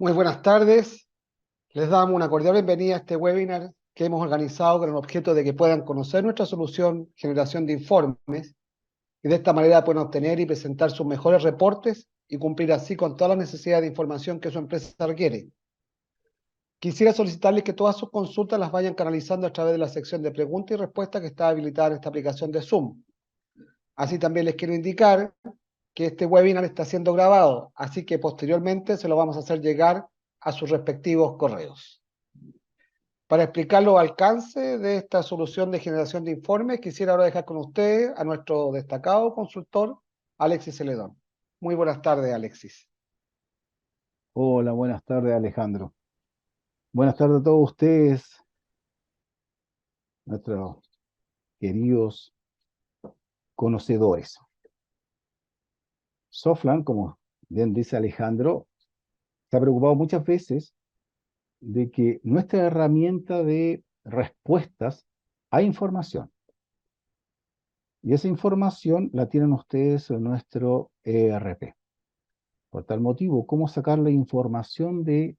Muy buenas tardes. Les damos una cordial bienvenida a este webinar que hemos organizado con el objeto de que puedan conocer nuestra solución generación de informes y de esta manera puedan obtener y presentar sus mejores reportes y cumplir así con todas las necesidades de información que su empresa requiere. Quisiera solicitarles que todas sus consultas las vayan canalizando a través de la sección de preguntas y respuestas que está habilitada en esta aplicación de Zoom. Así también les quiero indicar que este webinar está siendo grabado, así que posteriormente se lo vamos a hacer llegar a sus respectivos correos. Para explicar los alcances de esta solución de generación de informes, quisiera ahora dejar con ustedes a nuestro destacado consultor, Alexis Celedón. Muy buenas tardes, Alexis. Hola, buenas tardes, Alejandro. Buenas tardes a todos ustedes, nuestros queridos conocedores. Softland, como bien dice Alejandro, se ha preocupado muchas veces de que nuestra herramienta de respuestas a información, y esa información la tienen ustedes en nuestro ERP. Por tal motivo, ¿cómo sacar la información de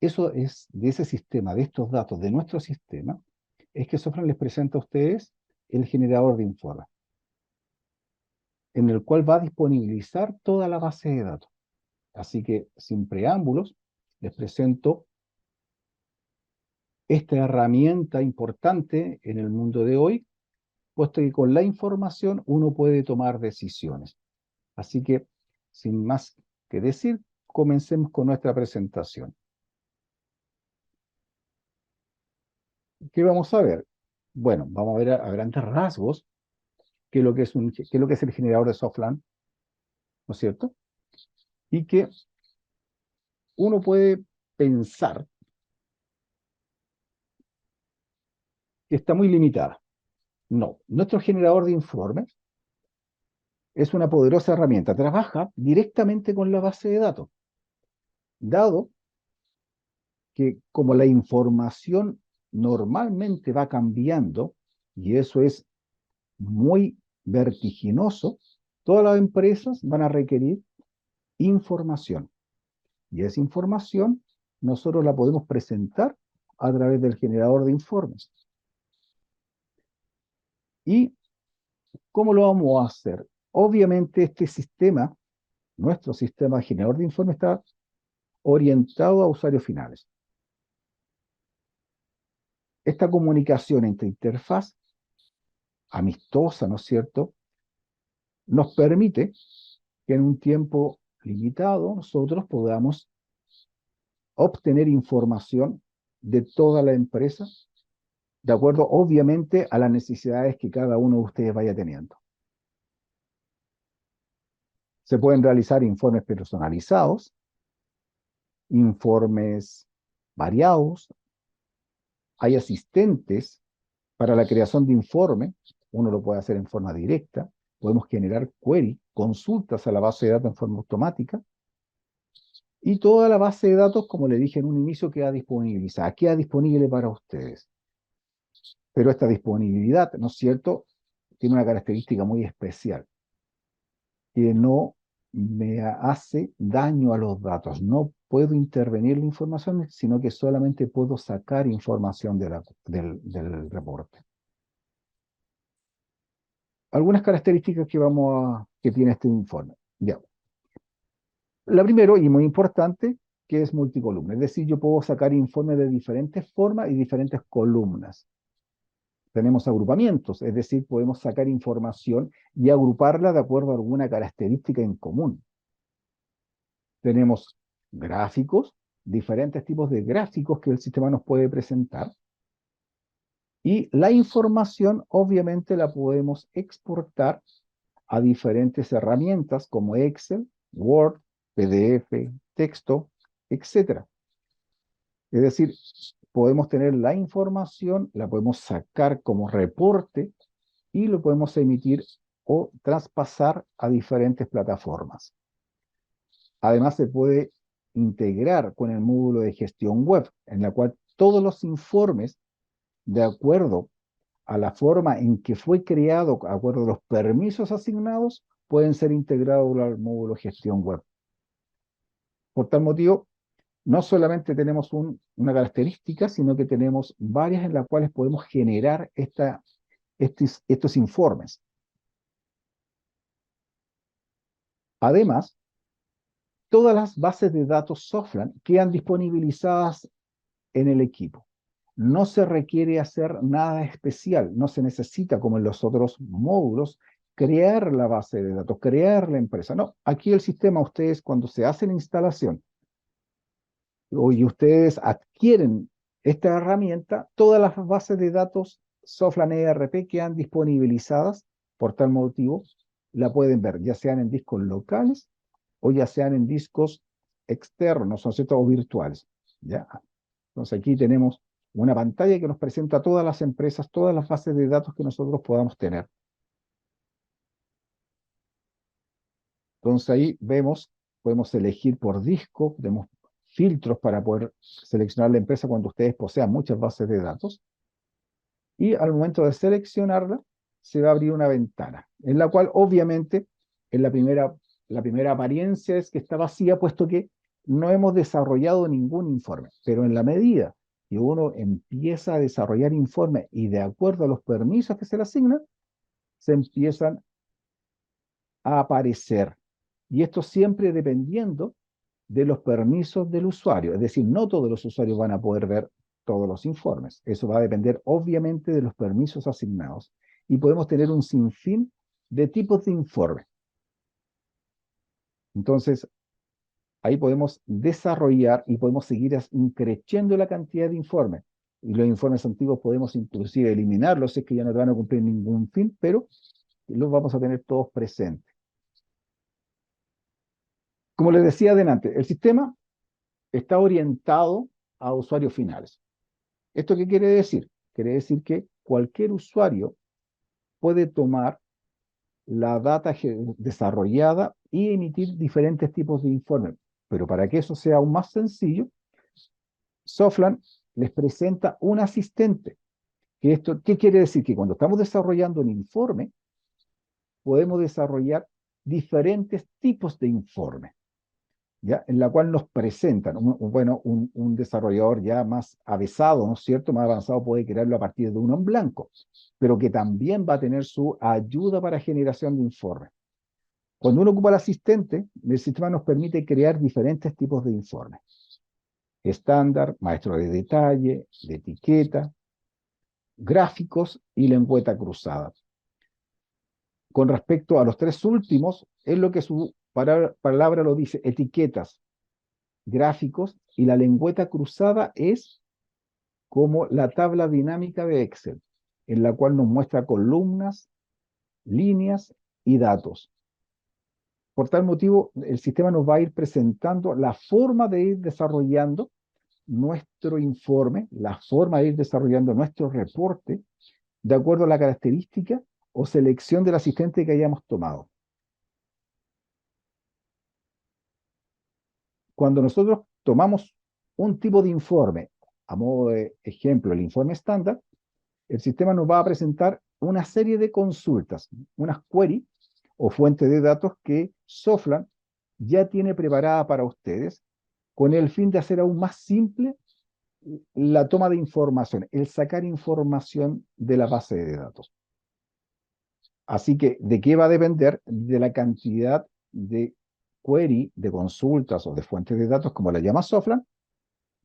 eso de ese sistema, de estos datos de nuestro sistema? Es que Softland les presenta a ustedes el generador de informes, en el cual va a disponibilizar toda la base de datos. Así que, sin preámbulos, les presento esta herramienta importante en el mundo de hoy, puesto que con la información uno puede tomar decisiones. Así que, sin más que decir, comencemos con nuestra presentación. ¿Qué vamos a ver? Bueno, vamos a ver a grandes rasgos qué es lo que es el generador de Softland, ¿no es cierto? Y que uno puede pensar que está muy limitada. No, nuestro generador de informes es una poderosa herramienta. Trabaja directamente con la base de datos, dado que como la información normalmente va cambiando, y eso es muy vertiginoso, todas las empresas van a requerir información. Y esa información nosotros la podemos presentar a través del generador de informes. ¿Y cómo lo vamos a hacer? Obviamente este sistema, nuestro sistema generador de informes, está orientado a usuarios finales. Esta comunicación entre interfaz amistosa, ¿no es cierto?, nos permite que en un tiempo limitado nosotros podamos obtener información de toda la empresa, de acuerdo obviamente a las necesidades que cada uno de ustedes vaya teniendo. Se pueden realizar informes personalizados, informes variados, hay asistentes para la creación de informes, uno lo puede hacer en forma directa, podemos generar query, consultas a la base de datos en forma automática, y toda la base de datos, como le dije en un inicio, queda disponible para ustedes. Pero esta disponibilidad, ¿no es cierto?, tiene una característica muy especial, que no me hace daño a los datos. No puedo intervenir la información, sino que solamente puedo sacar información del reporte. Algunas características que tiene este informe. Ya. La primera, y muy importante, que es multicolumna. Es decir, yo puedo sacar informes de diferentes formas y diferentes columnas. Tenemos agrupamientos, es decir, podemos sacar información y agruparla de acuerdo a alguna característica en común. Tenemos gráficos, diferentes tipos de gráficos que el sistema nos puede presentar. Y la información, obviamente, la podemos exportar a diferentes herramientas como Excel, Word, PDF, texto, etc. Es decir, podemos tener la información, la podemos sacar como reporte y lo podemos emitir o traspasar a diferentes plataformas. Además, se puede integrar con el módulo de gestión web, en la cual todos los informes, de acuerdo a la forma en que fue creado, de acuerdo a los permisos asignados, pueden ser integrados al módulo de gestión web. Por tal motivo, no solamente tenemos una característica, sino que tenemos varias en las cuales podemos generar estos informes. Además, todas las bases de datos Softland quedan disponibilizadas en el equipo. No se requiere hacer nada especial, no se necesita, como en los otros módulos, crear la base de datos, crear la empresa. No, aquí el sistema, ustedes cuando se hace la instalación y ustedes adquieren esta herramienta, todas las bases de datos Softland ERP quedan disponibilizadas. Por tal motivo, la pueden ver, ya sean en discos locales o ya sean en discos externos, ¿no es cierto?, o virtuales. ¿Ya? Entonces aquí tenemos una pantalla que nos presenta todas las empresas, todas las bases de datos que nosotros podamos tener. Entonces ahí vemos, podemos elegir por disco, tenemos filtros para poder seleccionar la empresa cuando ustedes posean muchas bases de datos. Y al momento de seleccionarla, se va a abrir una ventana, en la cual obviamente en la primera apariencia es que está vacía, puesto que no hemos desarrollado ningún informe. Pero en la medida que uno empieza a desarrollar informes y de acuerdo a los permisos que se le asignan, se empiezan a aparecer. Y esto siempre dependiendo de los permisos del usuario. Es decir, no todos los usuarios van a poder ver todos los informes. Eso va a depender obviamente de los permisos asignados. Y podemos tener un sinfín de tipos de informes. Entonces, ahí podemos desarrollar y podemos seguir increciendo la cantidad de informes. Y los informes antiguos podemos inclusive eliminarlos, si es que ya no te van a cumplir ningún fin, pero los vamos a tener todos presentes. Como les decía adelante, el sistema está orientado a usuarios finales. ¿Esto qué quiere decir? Quiere decir que cualquier usuario puede tomar la data desarrollada y emitir diferentes tipos de informes. Pero para que eso sea aún más sencillo, Softland les presenta un asistente. ¿Qué quiere decir? Que cuando estamos desarrollando un informe, podemos desarrollar diferentes tipos de informes. ¿Ya? En la cual nos presentan, un desarrollador ya más avesado, ¿no es cierto?, más avanzado puede crearlo a partir de uno en blanco, pero que también va a tener su ayuda para generación de informes. Cuando uno ocupa el asistente, el sistema nos permite crear diferentes tipos de informes. Estándar, maestro de detalle, de etiqueta, gráficos y lengüeta cruzada. Con respecto a los tres últimos, es lo que su palabra lo dice, etiquetas, gráficos, y la lengüeta cruzada es como la tabla dinámica de Excel, en la cual nos muestra columnas, líneas y datos. Por tal motivo, el sistema nos va a ir presentando la forma de ir desarrollando nuestro informe, la forma de ir desarrollando nuestro reporte, de acuerdo a la característica o selección del asistente que hayamos tomado. Cuando nosotros tomamos un tipo de informe, a modo de ejemplo, el informe estándar, el sistema nos va a presentar una serie de consultas, unas queries o fuentes de datos que Softland ya tiene preparada para ustedes con el fin de hacer aún más simple la toma de información, el sacar información de la base de datos. Así que, ¿de qué va a depender? De la cantidad de query, de consultas o de fuentes de datos, como la llama Softland,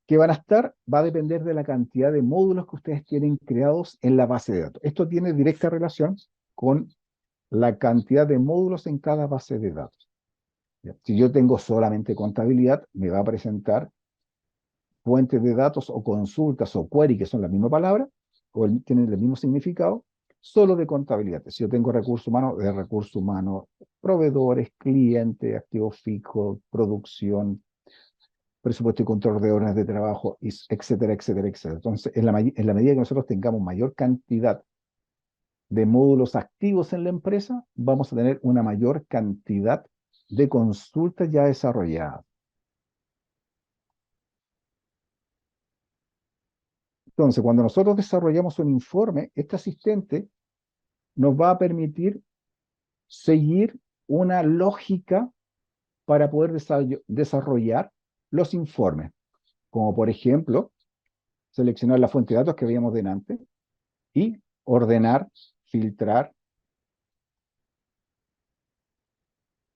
que van a estar, va a depender de la cantidad de módulos que ustedes tienen creados en la base de datos. Esto tiene directa relación con la cantidad de módulos en cada base de datos. Si yo tengo solamente contabilidad, me va a presentar fuentes de datos o consultas o query, que son la misma palabra, o tienen el mismo significado, solo de contabilidad. Si yo tengo recursos humanos, de recursos humanos, proveedores, clientes, activos fijos, producción, presupuesto y control de horas de trabajo, etcétera, etcétera, etcétera. Entonces, en la medida que nosotros tengamos mayor cantidad de módulos activos en la empresa, vamos a tener una mayor cantidad de consultas ya desarrolladas. Entonces, cuando nosotros desarrollamos un informe, este asistente nos va a permitir seguir una lógica para poder desarrollar los informes. como por ejemplo, seleccionar la fuente de datos que veíamos delante y ordenar, filtrar,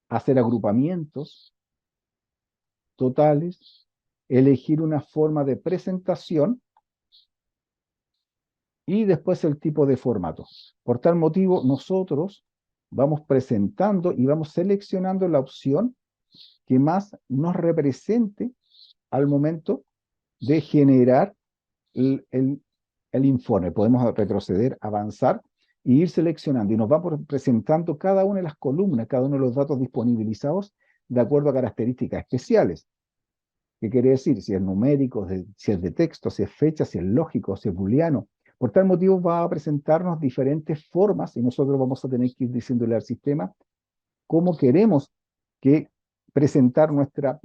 hacer agrupamientos totales, elegir una forma de presentación y después el tipo de formato. Por tal motivo, nosotros vamos presentando y vamos seleccionando la opción que más nos represente al momento de generar el informe. Podemos retroceder, avanzar e ir seleccionando y nos va presentando cada una de las columnas, cada uno de los datos disponibilizados de acuerdo a características especiales. ¿Qué quiere decir? Si es numérico, si es de texto, si es fecha, si es lógico, si es booleano. Por tal motivo va a presentarnos diferentes formas y nosotros vamos a tener que ir diciéndole al sistema cómo queremos que presentar nuestro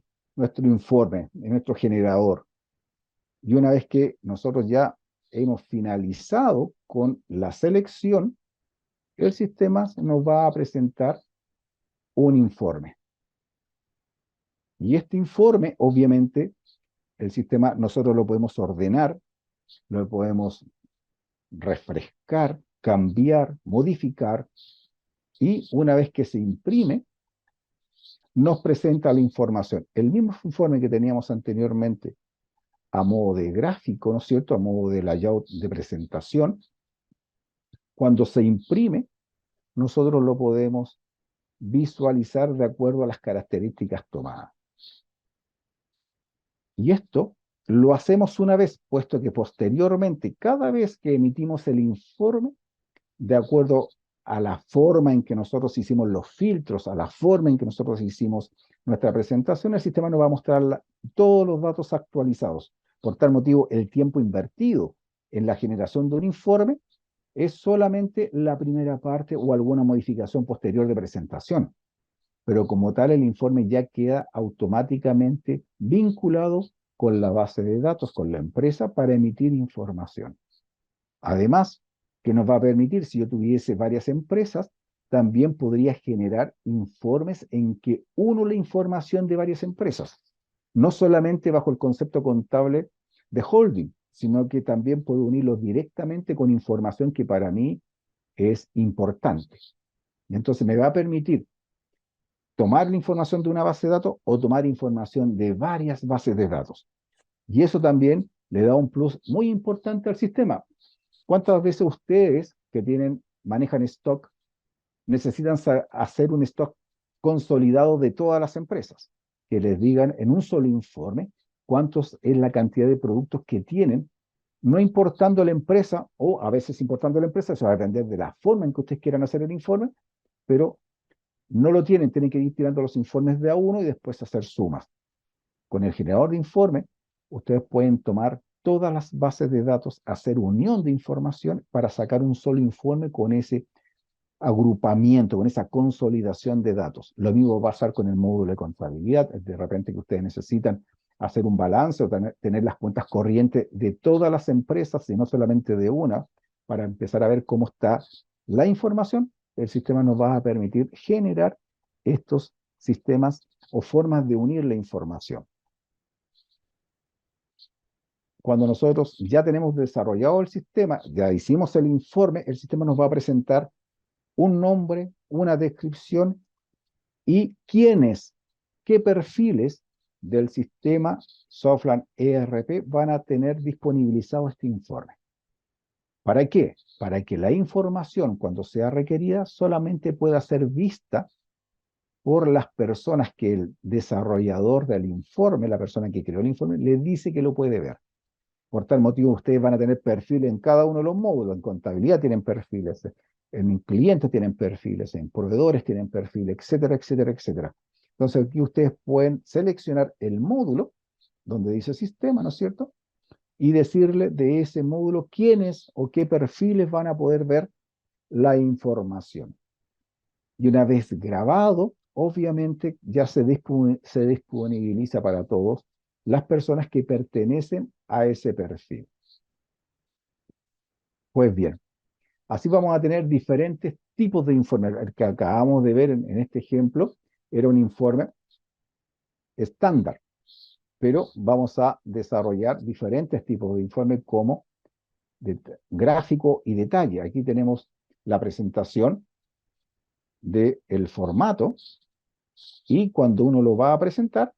informe, nuestro generador. Y una vez que nosotros ya hemos finalizado con la selección, el sistema nos va a presentar un informe. Y este informe, obviamente, el sistema nosotros lo podemos ordenar, lo podemos refrescar, cambiar, modificar, y una vez que se imprime, nos presenta la información. El mismo informe que teníamos anteriormente a modo de gráfico, ¿no es cierto? A modo de layout de presentación, cuando se imprime, nosotros lo podemos visualizar de acuerdo a las características tomadas. Y esto lo hacemos una vez, puesto que posteriormente, cada vez que emitimos el informe, de acuerdo a la forma en que nosotros hicimos los filtros, a la forma en que nosotros hicimos nuestra presentación, el sistema nos va a mostrar todos los datos actualizados. Por tal motivo, el tiempo invertido en la generación de un informe es solamente la primera parte o alguna modificación posterior de presentación. Pero como tal, el informe ya queda automáticamente vinculado con la base de datos, con la empresa, para emitir información. Además, que nos va a permitir, si yo tuviese varias empresas, también podría generar informes en que uno la información de varias empresas, no solamente bajo el concepto contable de holding, sino que también puedo unirlos directamente con información que para mí es importante. Entonces me va a permitir tomar la información de una base de datos o tomar información de varias bases de datos. Y eso también le da un plus muy importante al sistema. ¿Cuántas veces ustedes que manejan stock necesitan hacer un stock consolidado de todas las empresas? Que les digan en un solo informe cuántos es la cantidad de productos que tienen, no importando la empresa, o a veces importando la empresa, eso va a depender de la forma en que ustedes quieran hacer el informe, pero no lo tienen que ir tirando los informes de a uno y después hacer sumas. Con el generador de informe, ustedes pueden tomar todas las bases de datos, hacer unión de información para sacar un solo informe con ese agrupamiento, con esa consolidación de datos. Lo mismo va a pasar con el módulo de contabilidad, de repente que ustedes necesitan hacer un balance o tener las cuentas corrientes de todas las empresas y no solamente de una, para empezar a ver cómo está la información. El sistema nos va a permitir generar estos sistemas o formas de unir la información. Cuando nosotros ya tenemos desarrollado el sistema, ya hicimos el informe, el sistema nos va a presentar un nombre, una descripción y quiénes, qué perfiles del sistema Softland ERP van a tener disponibilizado este informe. ¿Para qué? Para que la información, cuando sea requerida, solamente pueda ser vista por las personas que el desarrollador del informe, la persona que creó el informe, le dice que lo puede ver. Por tal motivo, ustedes van a tener perfiles en cada uno de los módulos. En contabilidad tienen perfiles, en clientes tienen perfiles, en proveedores tienen perfiles, etcétera, etcétera, etcétera. Entonces, aquí ustedes pueden seleccionar el módulo donde dice sistema, ¿no es cierto? Y decirle de ese módulo quiénes o qué perfiles van a poder ver la información. Y una vez grabado, obviamente ya se disponibiliza para todos las personas que pertenecen a ese perfil. Pues bien, así vamos a tener diferentes tipos de informes. El que acabamos de ver en este ejemplo era un informe estándar. pero vamos a desarrollar diferentes tipos de informes como gráfico y detalle. Aquí tenemos la presentación del formato y cuando uno lo va a presentar,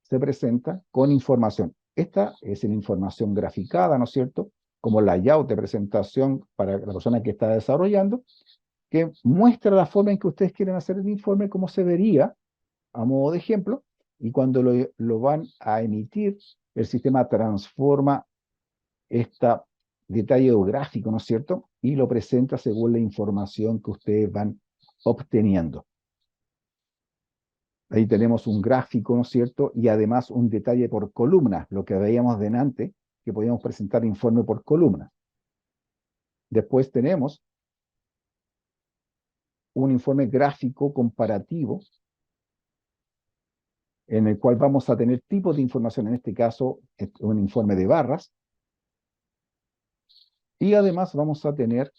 se presenta con información. Esta es la información graficada, ¿no es cierto? Como layout de presentación para la persona que está desarrollando, que muestra la forma en que ustedes quieren hacer el informe, cómo se vería a modo de ejemplo, y cuando lo van a emitir, el sistema transforma este detalle gráfico, ¿no es cierto? Y lo presenta según la información que ustedes van obteniendo. Ahí tenemos un gráfico, ¿no es cierto? Y además un detalle por columna, lo que veíamos delante, que podíamos presentar informe por columna. Después tenemos un informe gráfico comparativo, en el cual vamos a tener tipos de información, en este caso, un informe de barras, y además vamos a tener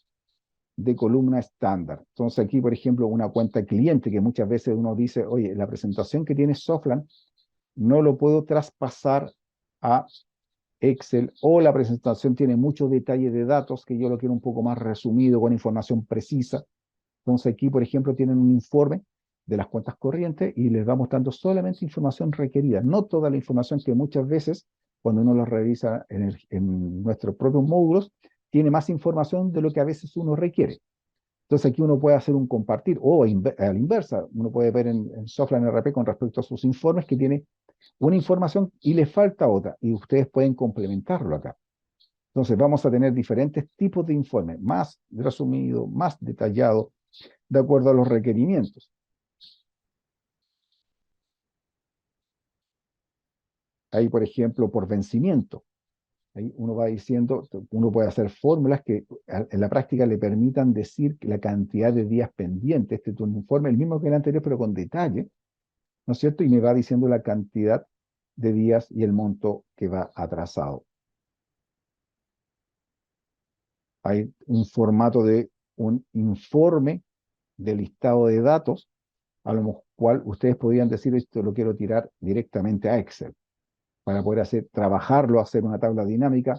de columna estándar. Entonces aquí, por ejemplo, una cuenta cliente, que muchas veces uno dice, oye, la presentación que tiene Softland no lo puedo traspasar a Excel, o la presentación tiene mucho detalle de datos que yo lo quiero un poco más resumido, con información precisa. Entonces aquí, por ejemplo, tienen un informe de las cuentas corrientes y les vamos dando solamente información requerida, no toda la información que muchas veces, cuando uno lo revisa en nuestros propios módulos, tiene más información de lo que a veces uno requiere. Entonces aquí uno puede hacer un compartir, o a la inversa, uno puede ver en Softline RP con respecto a sus informes que tiene una información y le falta otra, y ustedes pueden complementarlo acá. Entonces vamos a tener diferentes tipos de informes, más resumido, más detallado, de acuerdo a los requerimientos. Ahí, por ejemplo, por vencimiento. Ahí uno va diciendo, uno puede hacer fórmulas que en la práctica le permitan decir la cantidad de días pendientes. Este es un informe, el mismo que el anterior, pero con detalle, ¿no es cierto? Y me va diciendo la cantidad de días y el monto que va atrasado. Hay un formato de un informe de listado de datos, a lo cual ustedes podrían decir, esto lo quiero tirar directamente a Excel, para poder trabajarlo, hacer una tabla dinámica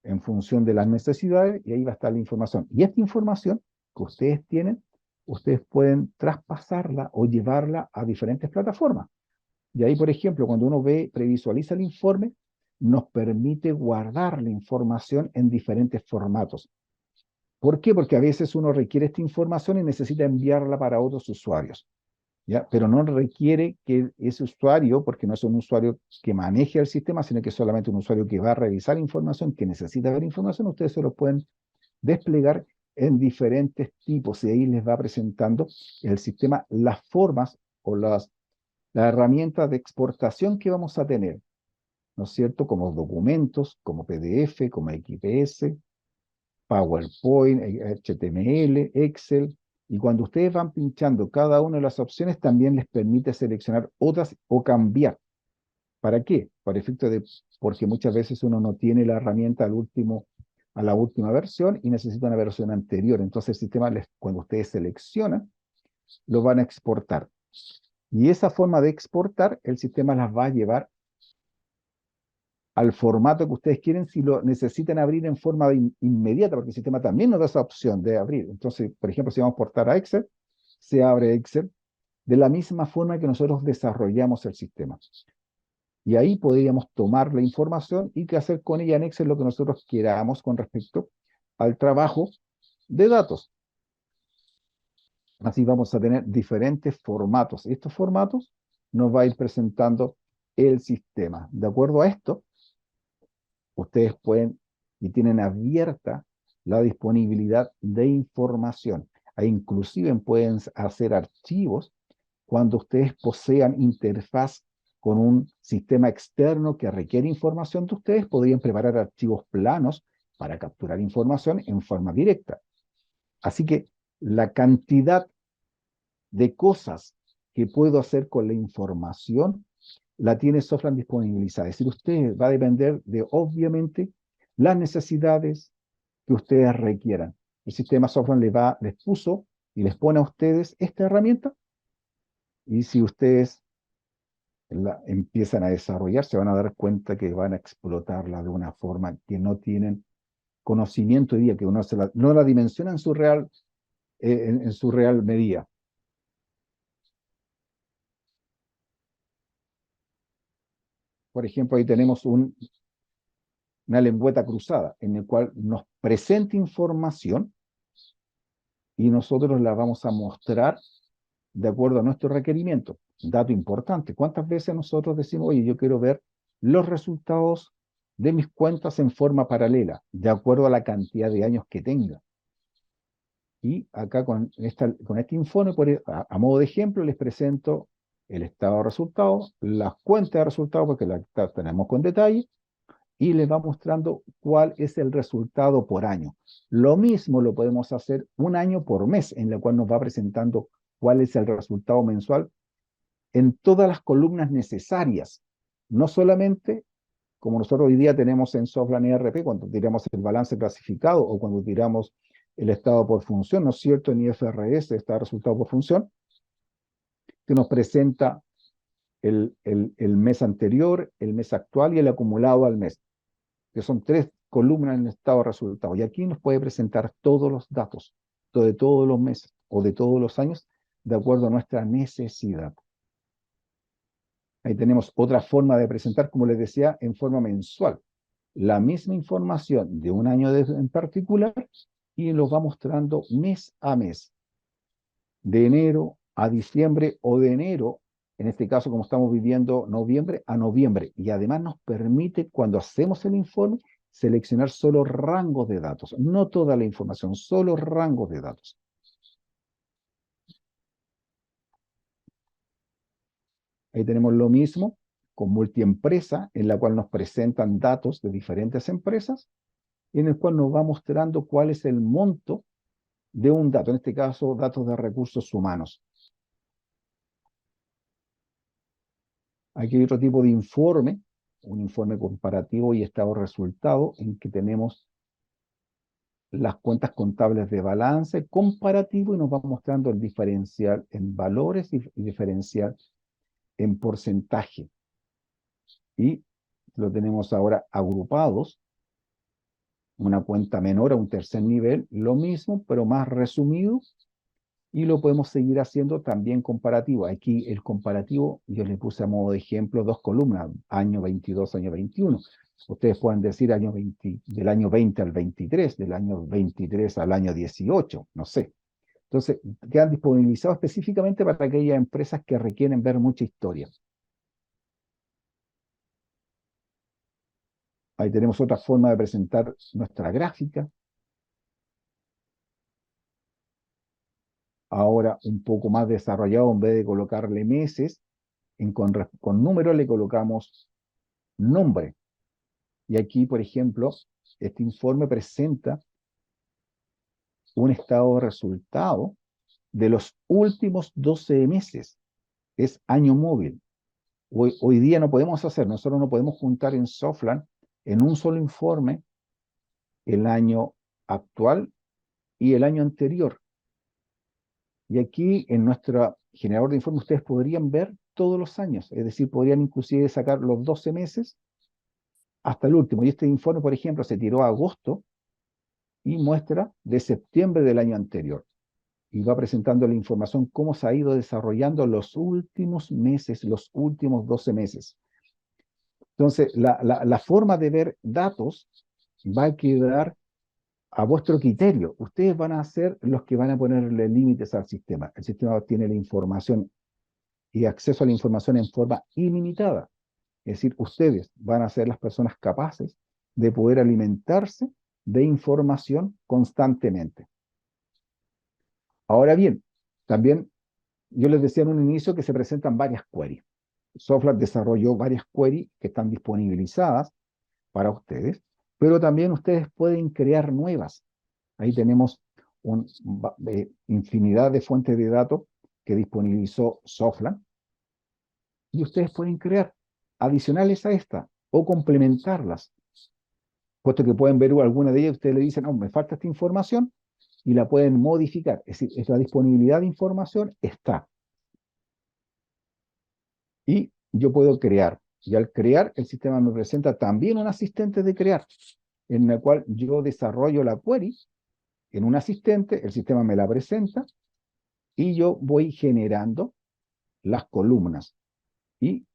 en función de las necesidades, y ahí va a estar la información. Y esta información que ustedes tienen, ustedes pueden traspasarla o llevarla a diferentes plataformas. Y ahí, por ejemplo, cuando uno previsualiza el informe, nos permite guardar la información en diferentes formatos. ¿Por qué? Porque a veces uno requiere esta información y necesita enviarla para otros usuarios, ¿ya? Pero no requiere que ese usuario, porque no es un usuario que maneje el sistema, sino que es solamente un usuario que va a revisar información, que necesita ver información, ustedes se lo pueden desplegar en diferentes tipos, y ahí les va presentando el sistema las formas o las herramientas de exportación que vamos a tener, ¿no es cierto? Como documentos, como PDF, como XPS, PowerPoint, HTML, Excel, y cuando ustedes van pinchando cada una de las opciones, también les permite seleccionar otras o cambiar. ¿Para qué? Porque muchas veces uno no tiene la herramienta a la última versión y necesita una versión anterior. Entonces el sistema, cuando ustedes seleccionan, lo van a exportar. Y esa forma de exportar, el sistema las va a llevar al formato que ustedes quieren, si lo necesitan abrir en forma inmediata, porque el sistema también nos da esa opción de abrir. Entonces, por ejemplo, si vamos a exportar a Excel, se abre Excel de la misma forma que nosotros desarrollamos el sistema. Y ahí podríamos tomar la información y que hacer con ella en Excel lo que nosotros queramos con respecto al trabajo de datos. Así vamos a tener diferentes formatos. Estos formatos nos va a ir presentando el sistema. De acuerdo a esto, ustedes pueden y tienen abierta la disponibilidad de información. E inclusive pueden hacer archivos cuando ustedes posean interfaz con un sistema externo que requiere información de ustedes. Podrían preparar archivos planos para capturar información en forma directa. Así que la cantidad de cosas que puedo hacer con la información la tiene Softland disponibilizada. Es decir, usted va a depender de, obviamente, las necesidades que ustedes requieran. El sistema Softland les puso y les pone a ustedes esta herramienta, y si ustedes empiezan a desarrollar, se van a dar cuenta que van a explotarla de una forma que no tienen conocimiento hoy día, que uno no la dimensiona en su real medida. Por ejemplo, ahí tenemos una lengüeta cruzada en el cual nos presenta información y nosotros la vamos a mostrar de acuerdo a nuestro requerimiento. Dato importante, ¿cuántas veces nosotros decimos, oye, yo quiero ver los resultados de mis cuentas en forma paralela, de acuerdo a la cantidad de años que tenga? Y acá con este informe, a modo de ejemplo, les presento el estado de resultados, las cuentas de resultados, porque las tenemos con detalle, y les va mostrando cuál es el resultado por año. Lo mismo lo podemos hacer un año por mes, en el cual nos va presentando cuál es el resultado mensual en todas las columnas necesarias, no solamente como nosotros hoy día tenemos en Softline ERP, cuando tiramos el balance clasificado o cuando tiramos el estado por función, ¿no es cierto? En IFRS está resultado por función, que nos presenta el mes anterior, el mes actual y el acumulado al mes, que son 3 columnas en el estado de resultado. Y aquí nos puede presentar todos los datos de todos los meses o de todos los años, de acuerdo a nuestra necesidad. Ahí tenemos otra forma de presentar, como les decía, en forma mensual. La misma información de un año en particular y lo va mostrando mes a mes, de enero a diciembre o de enero, en este caso como estamos viviendo noviembre a noviembre. Y además nos permite, cuando hacemos el informe, seleccionar solo rangos de datos, no toda la información, solo rangos de datos. Ahí tenemos lo mismo con multiempresa, en la cual nos presentan datos de diferentes empresas, y en el cual nos va mostrando cuál es el monto de un dato, en este caso, datos de recursos humanos. Aquí hay otro tipo de informe, un informe comparativo y estado de resultado, en que tenemos las cuentas contables de balance comparativo y nos va mostrando el diferencial en valores y diferencial en porcentaje. Y lo tenemos ahora agrupados, una cuenta menor a un tercer nivel, lo mismo, pero más resumido, y lo podemos seguir haciendo también comparativo. Aquí el comparativo, yo le puse a modo de ejemplo 2 columnas, año 22, año 21. Ustedes pueden decir del año 20 al 23, del año 23 al año 18, no sé. Entonces, quedan disponibilizados específicamente para aquellas empresas que requieren ver mucha historia. Ahí tenemos otra forma de presentar nuestra gráfica. Ahora un poco más desarrollado, en vez de colocarle meses, con números le colocamos nombre. Y aquí, por ejemplo, este informe presenta un estado de resultado de los últimos 12 meses. Es año móvil. Hoy día no podemos nosotros no podemos juntar en Softland en un solo informe el año actual y el año anterior. Y aquí en nuestro generador de informes ustedes podrían ver todos los años, es decir, podrían inclusive sacar los 12 meses hasta el último. Y este informe, por ejemplo, se tiró a agosto y muestra de septiembre del año anterior. Y va presentando la información cómo se ha ido desarrollando los últimos meses, los últimos 12 meses. Entonces, la forma de ver datos va a quedar a vuestro criterio. Ustedes van a ser los que van a ponerle límites al sistema. El sistema tiene la información y acceso a la información en forma ilimitada. Es decir, ustedes van a ser las personas capaces de poder alimentarse de información constantemente. Ahora bien, también yo les decía en un inicio que se presentan varias queries. Softlat desarrolló varias queries que están disponibilizadas para ustedes, pero también ustedes pueden crear nuevas. Ahí tenemos infinidad de fuentes de datos que disponibilizó Softlat y ustedes pueden crear adicionales a esta o complementarlas, puesto que pueden ver alguna de ellas, ustedes le dicen, oh, me falta esta información y la pueden modificar. Es decir, la disponibilidad de información está. Y yo puedo crear. Y al crear, el sistema me presenta también un asistente de crear, en el cual yo desarrollo la query en un asistente, el sistema me la presenta y yo voy generando las columnas. Y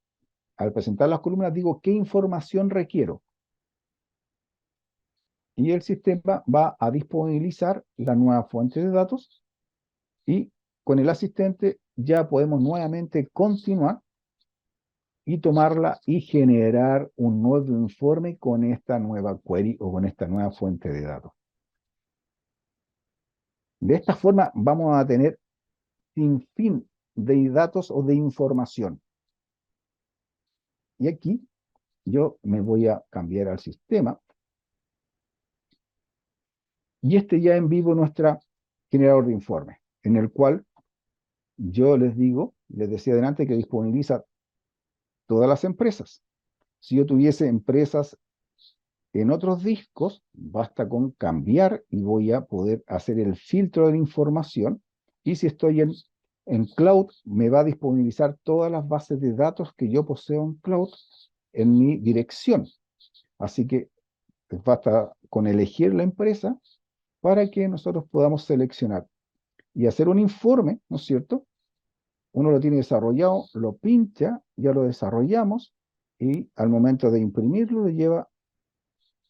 al presentar las columnas digo qué información requiero. Y el sistema va a disponibilizar la nueva fuente de datos y con el asistente ya podemos nuevamente continuar y tomarla y generar un nuevo informe con esta nueva query o con esta nueva fuente de datos. De esta forma vamos a tener sin fin de datos o de información. Y aquí yo me voy a cambiar al sistema. Y este ya en vivo nuestra generador de informes, en el cual yo les digo, les decía adelante que disponibiliza todas las empresas. Si yo tuviese empresas en otros discos, basta con cambiar y voy a poder hacer el filtro de la información. Y si estoy en cloud, me va a disponibilizar todas las bases de datos que yo poseo en cloud en mi dirección. Así que basta con elegir la empresa para que nosotros podamos seleccionar y hacer un informe, ¿no es cierto? Uno lo tiene desarrollado, lo pincha, ya lo desarrollamos y al momento de imprimirlo lo lleva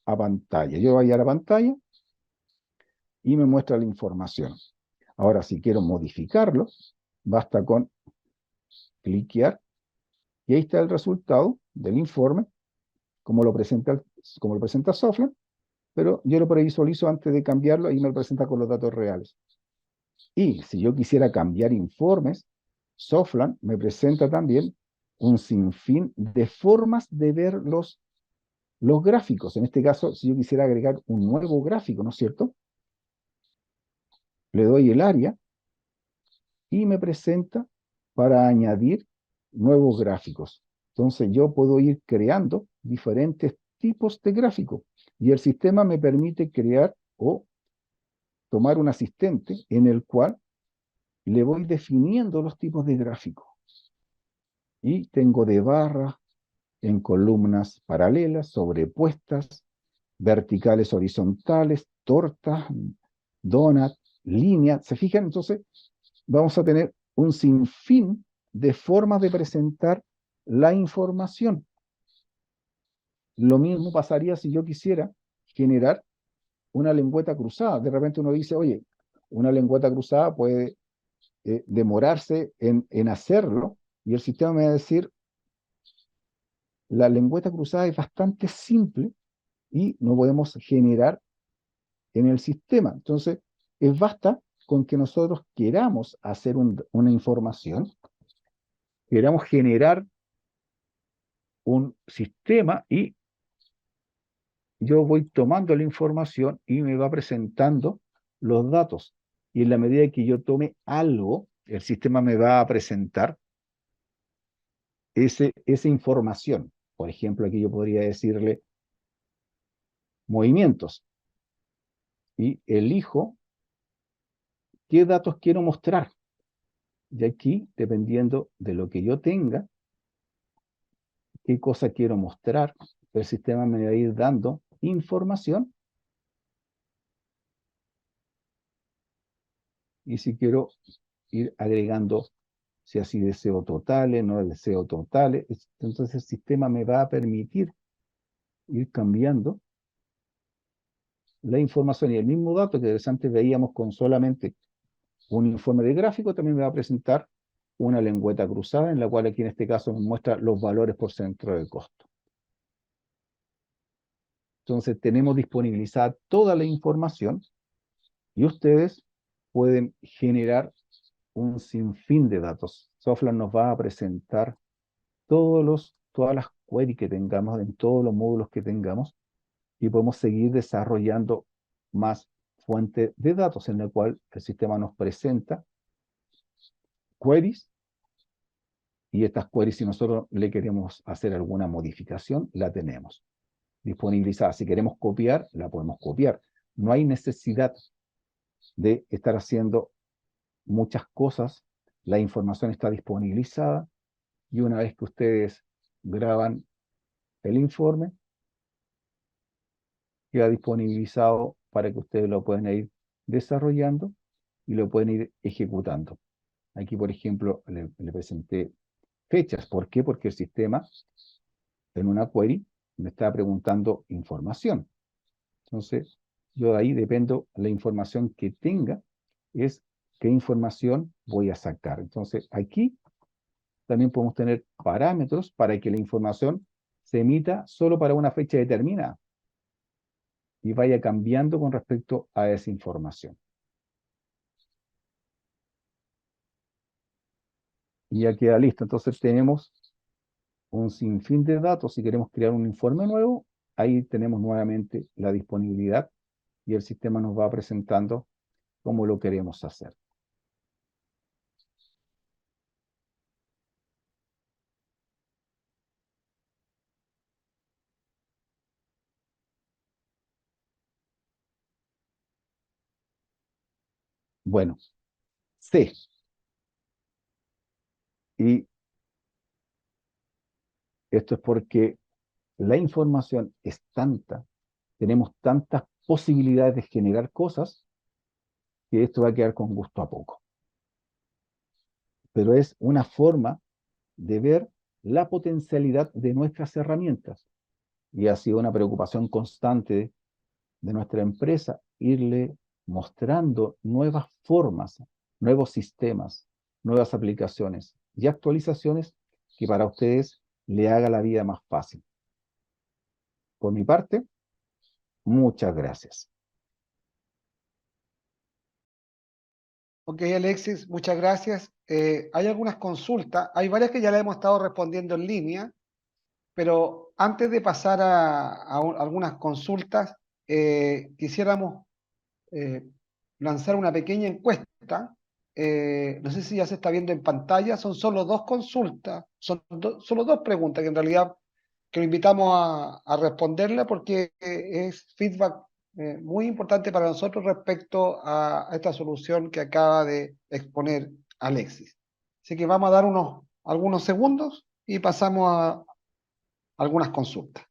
a pantalla. Yo voy a la pantalla y me muestra la información. Ahora, si quiero modificarlo, basta con cliquear y ahí está el resultado del informe, como lo presenta Softland, pero yo lo previsualizo antes de cambiarlo y me lo presenta con los datos reales. Y si yo quisiera cambiar informes, Softland me presenta también un sinfín de formas de ver los gráficos. En este caso, si yo quisiera agregar un nuevo gráfico, ¿no es cierto? Le doy el área y me presenta para añadir nuevos gráficos. Entonces yo puedo ir creando diferentes tipos de gráficos y el sistema me permite crear o tomar un asistente en el cual le voy definiendo los tipos de gráficos. Y tengo de barras en columnas paralelas, sobrepuestas, verticales, horizontales, tortas, donut, líneas. ¿Se fijan? Entonces vamos a tener un sinfín de formas de presentar la información. Lo mismo pasaría si yo quisiera generar una lengüeta cruzada. De repente uno dice, oye, una lengüeta cruzada puede demorarse en hacerlo y el sistema me va a decir, la lengüeta cruzada es bastante simple y no podemos generar en el sistema. Entonces, basta con que nosotros queramos hacer una información, queramos generar un sistema y yo voy tomando la información y me va presentando los datos. Y en la medida que yo tome algo, el sistema me va a presentar esa información. Por ejemplo, aquí yo podría decirle movimientos y elijo qué datos quiero mostrar. Y aquí, dependiendo de lo que yo tenga, qué cosa quiero mostrar, el sistema me va a ir dando información. Y si quiero ir agregando, si así deseo totales, no deseo totales, entonces el sistema me va a permitir ir cambiando la información y el mismo dato que antes veíamos con solamente un informe de gráfico, también me va a presentar una lengüeta cruzada, en la cual aquí en este caso me muestra los valores por centro de costo. Entonces tenemos disponibilizada toda la información y ustedes pueden generar un sinfín de datos. Softland nos va a presentar todas las queries que tengamos en todos los módulos que tengamos y podemos seguir desarrollando más fuentes de datos en la cual el sistema nos presenta queries y estas queries, si nosotros le queremos hacer alguna modificación, la tenemos disponibilizada. Si queremos copiar, la podemos copiar. No hay necesidad de estar haciendo muchas cosas. La información está disponibilizada y una vez que ustedes graban el informe, queda disponibilizado para que ustedes lo puedan ir desarrollando y lo pueden ir ejecutando. Aquí, por ejemplo, le presenté fechas. ¿Por qué? Porque el sistema en una query me está preguntando información. Entonces, yo de ahí dependo la información que tenga, es qué información voy a sacar. Entonces, aquí también podemos tener parámetros para que la información se emita solo para una fecha determinada y vaya cambiando con respecto a esa información. Y ya queda listo. Entonces tenemos un sinfín de datos. Si queremos crear un informe nuevo, ahí tenemos nuevamente la disponibilidad y el sistema nos va presentando cómo lo queremos hacer. Bueno, C. Y esto es porque la información es tanta, tenemos tantas posibilidades de generar cosas, que esto va a quedar con gusto a poco. Pero es una forma de ver la potencialidad de nuestras herramientas. Y ha sido una preocupación constante de nuestra empresa irle mostrando nuevas formas, nuevos sistemas, nuevas aplicaciones y actualizaciones que para ustedes le haga la vida más fácil. Por mi parte, muchas gracias. Ok, Alexis, muchas gracias. Hay algunas consultas, hay varias que ya le hemos estado respondiendo en línea, pero antes de pasar a algunas consultas, quisiéramos eh, lanzar una pequeña encuesta. No sé si ya se está viendo en pantalla, son solo dos consultas, solo dos preguntas que en realidad que lo invitamos a responderla porque es feedback muy importante para nosotros respecto a esta solución que acaba de exponer Alexis. Así que vamos a dar algunos segundos y pasamos a algunas consultas.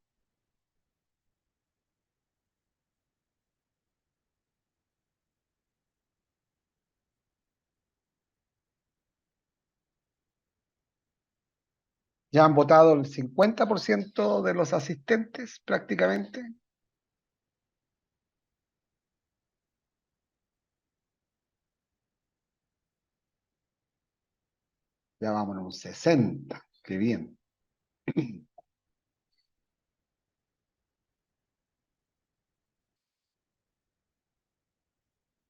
Ya han votado el 50% de los asistentes prácticamente. Ya vamos en un 60. Qué bien.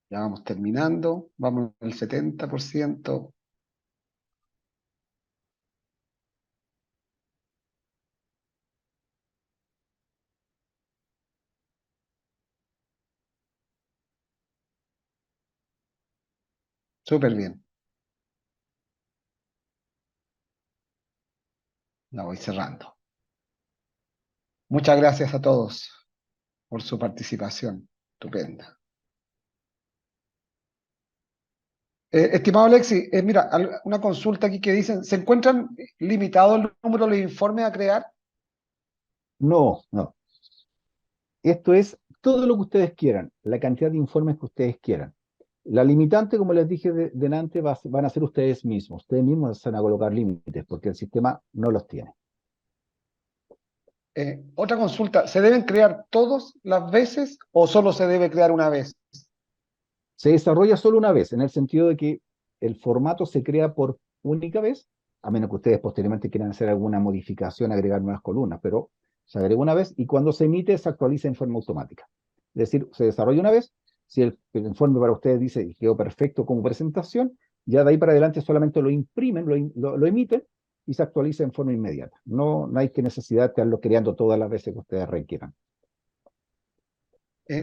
Ya vamos terminando. Vamos en el 70%. Súper bien. La voy cerrando. Muchas gracias a todos por su participación. Estupenda. Estimado Alexi, mira, una consulta aquí que dicen, ¿se encuentran limitado el número de informes a crear? No, no. Esto es todo lo que ustedes quieran, la cantidad de informes que ustedes quieran. La limitante, como les dije delante, van a ser ustedes mismos. Ustedes mismos se van a colocar límites porque el sistema no los tiene. Otra consulta, ¿se deben crear todas las veces o solo se debe crear una vez? Se desarrolla solo una vez, en el sentido de que el formato se crea por única vez, a menos que ustedes posteriormente quieran hacer alguna modificación, agregar nuevas columnas, pero se agrega una vez y cuando se emite se actualiza en forma automática. Es decir, se desarrolla una vez, si el informe para ustedes dice que quedó perfecto como presentación, ya de ahí para adelante solamente lo imprimen, lo emiten y se actualiza en forma inmediata. No, no hay que necesidad de estarlo creando todas las veces que ustedes requieran.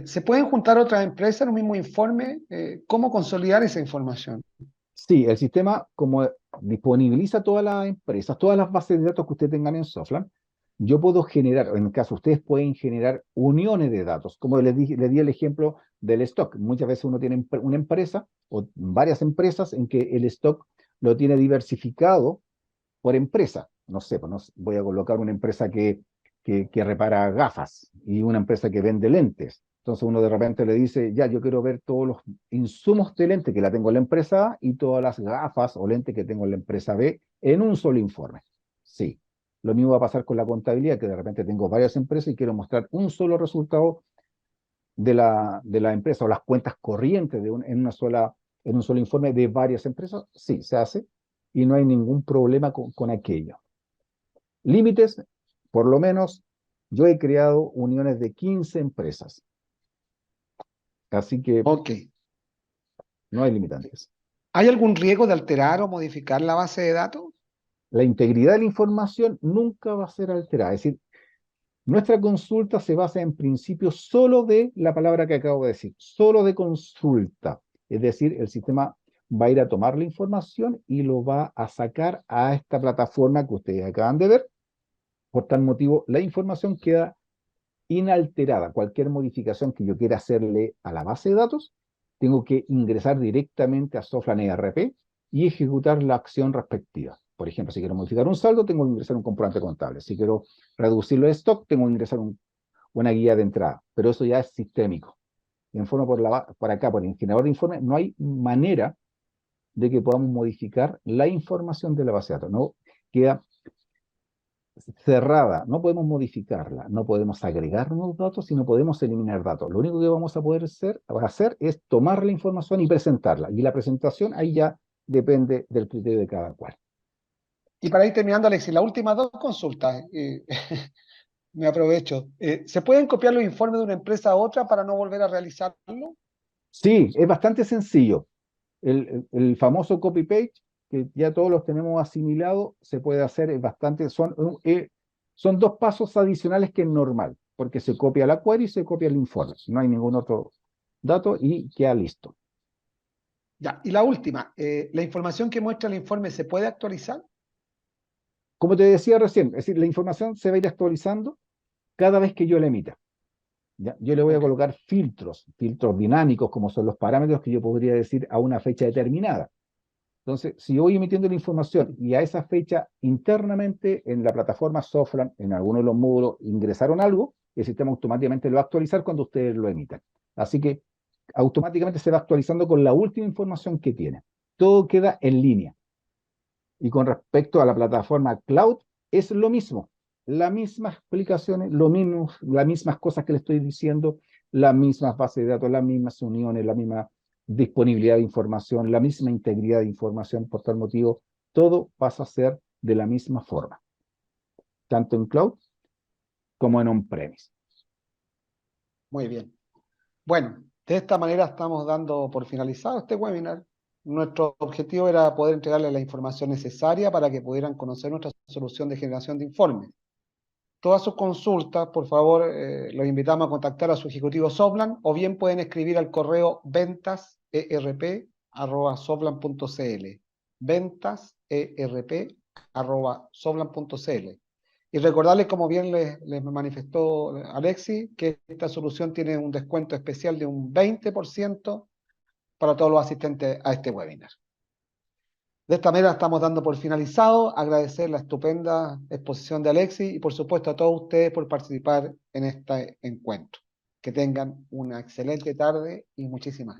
¿Se pueden juntar otras empresas en un mismo informe? ¿Cómo consolidar esa información? Sí, el sistema, como disponibiliza todas las empresas, todas las bases de datos que ustedes tengan en Softland, yo puedo generar, en el caso, ustedes pueden generar uniones de datos, como les di el ejemplo del stock. Muchas veces uno tiene una empresa o varias empresas en que el stock lo tiene diversificado por empresa. No sé, pues voy a colocar una empresa que repara gafas y una empresa que vende lentes. Entonces uno de repente le dice, ya, yo quiero ver todos los insumos de lente que la tengo en la empresa A y todas las gafas o lentes que tengo en la empresa B en un solo informe. Sí. Lo mismo va a pasar con la contabilidad, que de repente tengo varias empresas y quiero mostrar un solo resultado de la empresa o las cuentas corrientes en un solo informe de varias empresas. Sí, se hace y no hay ningún problema con aquello. Límites, por lo menos, yo he creado uniones de 15 empresas, así que Ok. no hay limitantes. ¿Hay algún riesgo de alterar o modificar la base de datos? La integridad de la información nunca va a ser alterada. Es decir, nuestra consulta se basa en principios solo de la palabra que acabo de decir, solo de consulta. Es decir, el sistema va a ir a tomar la información y lo va a sacar a esta plataforma que ustedes acaban de ver. Por tal motivo, la información queda inalterada. Cualquier modificación que yo quiera hacerle a la base de datos, tengo que ingresar directamente a Soflan ERP y ejecutar la acción respectiva. Por ejemplo, si quiero modificar un saldo, tengo que ingresar un comprobante contable. Si quiero reducirlo de stock, tengo que ingresar una guía de entrada. Pero eso ya es sistémico. En forma por acá, por el generador de informes, no hay manera de que podamos modificar la información de la base de datos. No queda cerrada, no podemos modificarla, no podemos agregar nuevos datos y no podemos eliminar datos. Lo único que vamos a poder hacer es tomar la información y presentarla. Y la presentación ahí ya depende del criterio de cada cual. Y para ir terminando, Alexis, las últimas dos consultas, me aprovecho. ¿Se pueden copiar los informes de una empresa a otra para no volver a realizarlo? Sí, es bastante sencillo. El famoso copy-paste, que ya todos los tenemos asimilado, se puede hacer, es bastante, son dos pasos adicionales que es normal, porque se copia la query y se copia el informe. No hay ningún otro dato y queda listo. Ya, y la última, ¿la información que muestra el informe se puede actualizar? Como te decía recién, es decir, la información se va a ir actualizando cada vez que yo la emita. ¿Ya? Yo le voy a Ok. colocar filtros dinámicos, como son los parámetros que yo podría decir a una fecha determinada. Entonces, si yo voy emitiendo la información y a esa fecha internamente en la plataforma Sofran, en alguno de los módulos, ingresaron algo, el sistema automáticamente lo va a actualizar cuando ustedes lo emitan. Así que automáticamente se va actualizando con la última información que tiene. Todo queda en línea. Y con respecto a la plataforma cloud, es lo mismo. Las mismas explicaciones, las mismas cosas que le estoy diciendo, las mismas bases de datos, las mismas uniones, la misma disponibilidad de información, la misma integridad de información. Por tal motivo, todo pasa a ser de la misma forma, tanto en cloud como en on-premise. Muy bien. Bueno, de esta manera estamos dando por finalizado este webinar. Nuestro objetivo era poder entregarles la información necesaria para que pudieran conocer nuestra solución de generación de informes. Todas sus consultas, por favor, los invitamos a contactar a su ejecutivo Soplan o bien pueden escribir al correo ventas@soplan.cl ventas@soplan.cl. Y recordarles, como bien les manifestó Alexis, que esta solución tiene un descuento especial de un 20% para todos los asistentes a este webinar. De esta manera estamos dando por finalizado. Agradecer la estupenda exposición de Alexis y por supuesto a todos ustedes por participar en este encuentro. Que tengan una excelente tarde y muchísimas gracias.